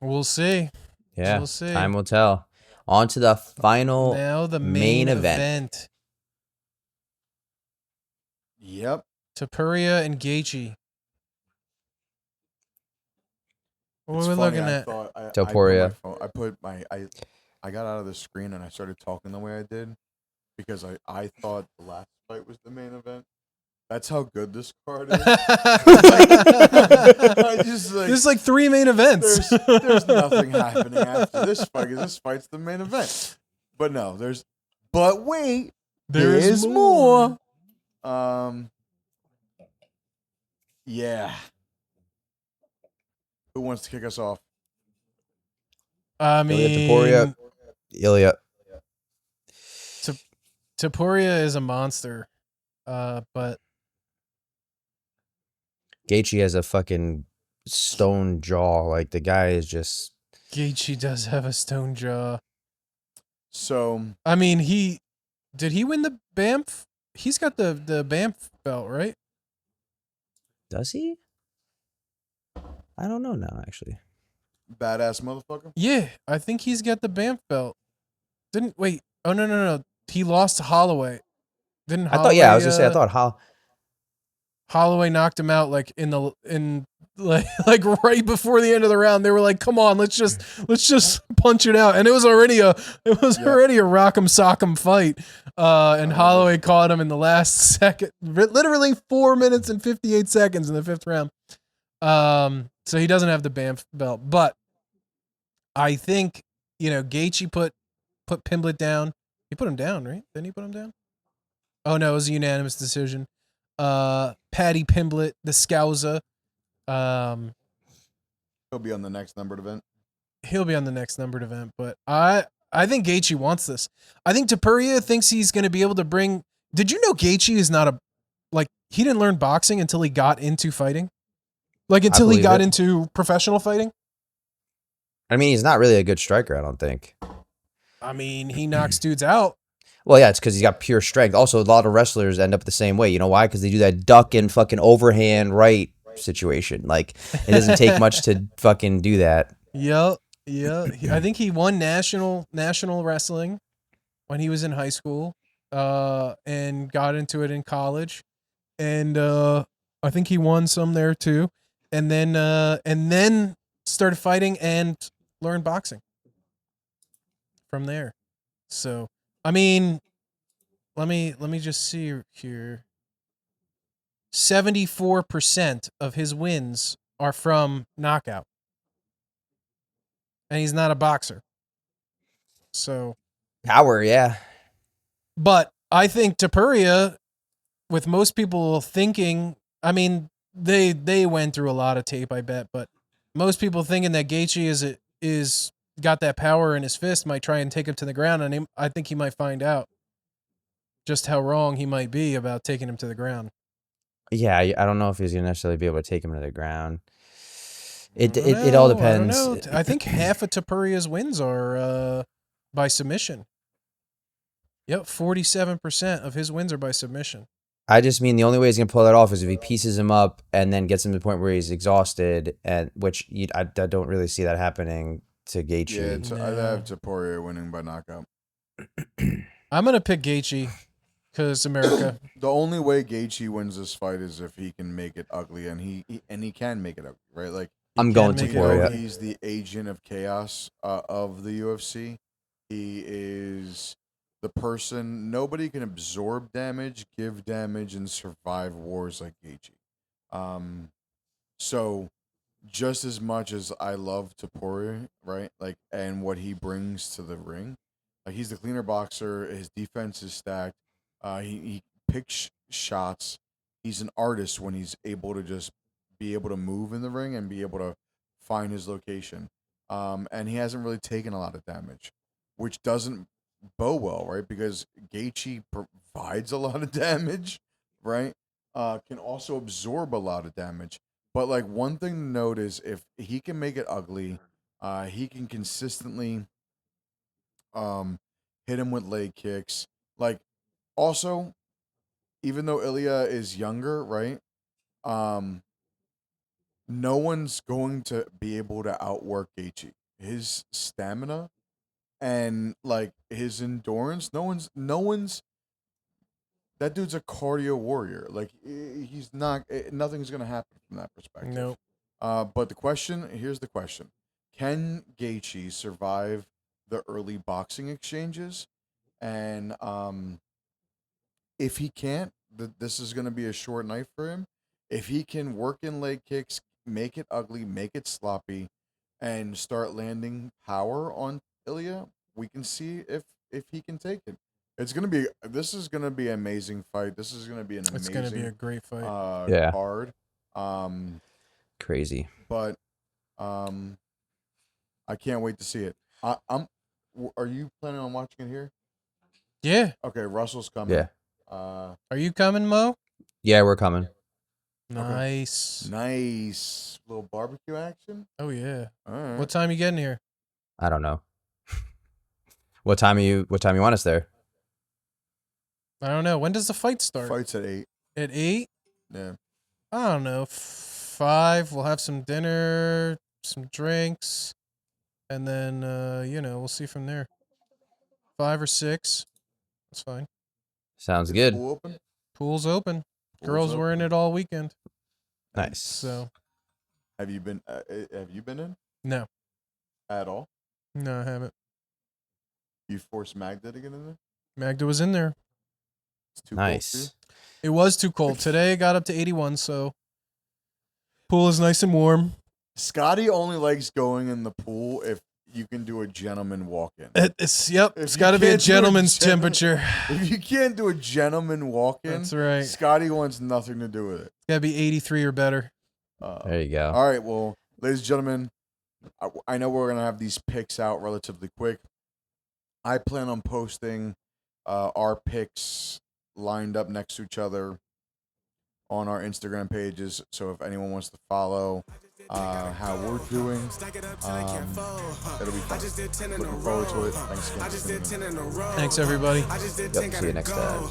We'll see. Yeah, We'll see. time will tell. On to the final Now the main event. Yep. Topuria and Gaethje. What It's are we funny, looking I at? thought Topuria. I got out of the screen and I started talking the way I did because I thought the last fight was the main event. That's how good this card is. I just There's like 3 main events. There's nothing happening after this fight. 'Cause this fight's the main event. But no, but wait, there's more. Yeah. Who wants to kick us off? I Ilia mean, Topuria. Ilia. Topuria is a monster. But Gaethje has a fucking stone jaw. Like, the guy is just... Gaethje does have a stone jaw. So, I mean, did he win the BAMF? He's got the BAMF belt, right? Does he? I don't know now, actually. badass motherfucker. Yeah, I think he's got the BAMF belt. Wait. Oh, no. He lost to Holloway. Didn't Holloway, I was gonna say, I thought Holloway knocked him out like like right before the end of the round. They were like, "Come on, let's just punch it out." And it was already a rock'em sock'em fight. And Holloway caught him in the last second, literally 4 minutes and 58 seconds in the 5th round. So he doesn't have the BAMF belt, but I think Gaethje put Pimblett down. He put him down, right? Didn't he put him down? Oh no, it was a unanimous decision. Paddy Pimblett, the Scouser. He'll be on the next numbered event. He'll be on the next numbered event, but I think Gaethje wants this. I think Topuria thinks he's going to be able to bring. Did you know Gaethje is not he didn't learn boxing until he got into fighting? Until he got into professional fighting? I mean, he's not really a good striker, I don't think. I mean, he knocks dudes out. Well, yeah, it's because he's got pure strength. Also, a lot of wrestlers end up the same way. You know why? Because they do that duck and fucking overhand right situation. Like, it doesn't take much to fucking do that. Yeah. I think he won national wrestling when he was in high school, and got into it in college, and I think he won some there too, and then started fighting and learned boxing from there. So. I mean, let me just see here. 74% of his wins are from knockout. And he's not a boxer. So power, yeah. But I think Topuria, with most people thinking, I mean, they went through a lot of tape, I bet, but most people thinking that Gaethje is got that power in his fist, might try and take him to the ground, and I think he might find out just how wrong he might be about taking him to the ground. Yeah, I don't know if he's gonna necessarily be able to take him to the ground. It all depends. I don't know. I think half of Topuria's wins are by submission. Yep, 47% of his wins are by submission. I just mean the only way he's gonna pull that off is if he pieces him up and then gets him to the point where he's exhausted, and which I don't really see that happening to Gaethje. Yeah, I have Topuria winning by knockout. I'm gonna pick Gaethje because America. The only way Gaethje wins this fight is if he can make it ugly, and he can make it ugly, right? Like, I'm going Topuria. He's the agent of chaos of the UFC. He is the person. Nobody can absorb damage, give damage, and survive wars like Gaethje. So just as much as I love Topuria, right? Like, and what he brings to the ring, like, he's the cleaner boxer. His defense is stacked. He picks shots. He's an artist when he's able to just be able to move in the ring and be able to find his location. And he hasn't really taken a lot of damage, which doesn't bow well, right? Because Gaethje provides a lot of damage, right? Can also absorb a lot of damage. But like one thing to note is if he can make it ugly, he can consistently hit him with leg kicks. Like also, even though Ilia is younger, right? No one's going to be able to outwork Gaethje. His stamina and like his endurance, no one's that dude's a cardio warrior. Like he's not nothing's going to happen from that perspective. Nope. But here's the question. Can Gaethje survive the early boxing exchanges? And if he can't, this is going to be a short night for him. If he can work in leg kicks, make it ugly, make it sloppy, and start landing power on Ilia, we can see if he can take it. This is gonna be an amazing fight. This is gonna be an amazing. It's gonna be a great fight. Card. Crazy. But I can't wait to see it. Are you planning on watching it here? Yeah. Okay, Russell's coming. Yeah. Are you coming, Mo? Yeah, we're coming. Nice. Nice. Little barbecue action. Oh yeah. All right. What time you getting here? I don't know. What time you want us there? I don't know. When does the fight start? Fight's at 8. At 8? Yeah. I don't know. 5. We'll have some dinner, some drinks, and then we'll see from there. 5 or 6. That's fine. Sounds good. Pool open? Pool's open. Girls were in it all weekend. Nice. So. Have you been in? No. At all? No, I haven't. You forced Magda to get in there? Magda was in there. It's too Nice. It was too cold. Today it got up to 81, so pool is nice and warm. Scotty only likes going in the pool if you can do a gentleman walk-in. It's got to be a gentleman's temperature. If you can't do a gentleman walk-in, that's right. Scotty wants nothing to do with it. It's got to be 83 or better. There you go. All right, well, ladies and gentlemen, I know we're going to have these picks out relatively quick. I plan on posting our picks lined up next to each other on our Instagram pages. So if anyone wants to follow how we're doing, it'll be fun. Looking forward to it. Thanks again. Thanks, everybody. Yep, see you next time.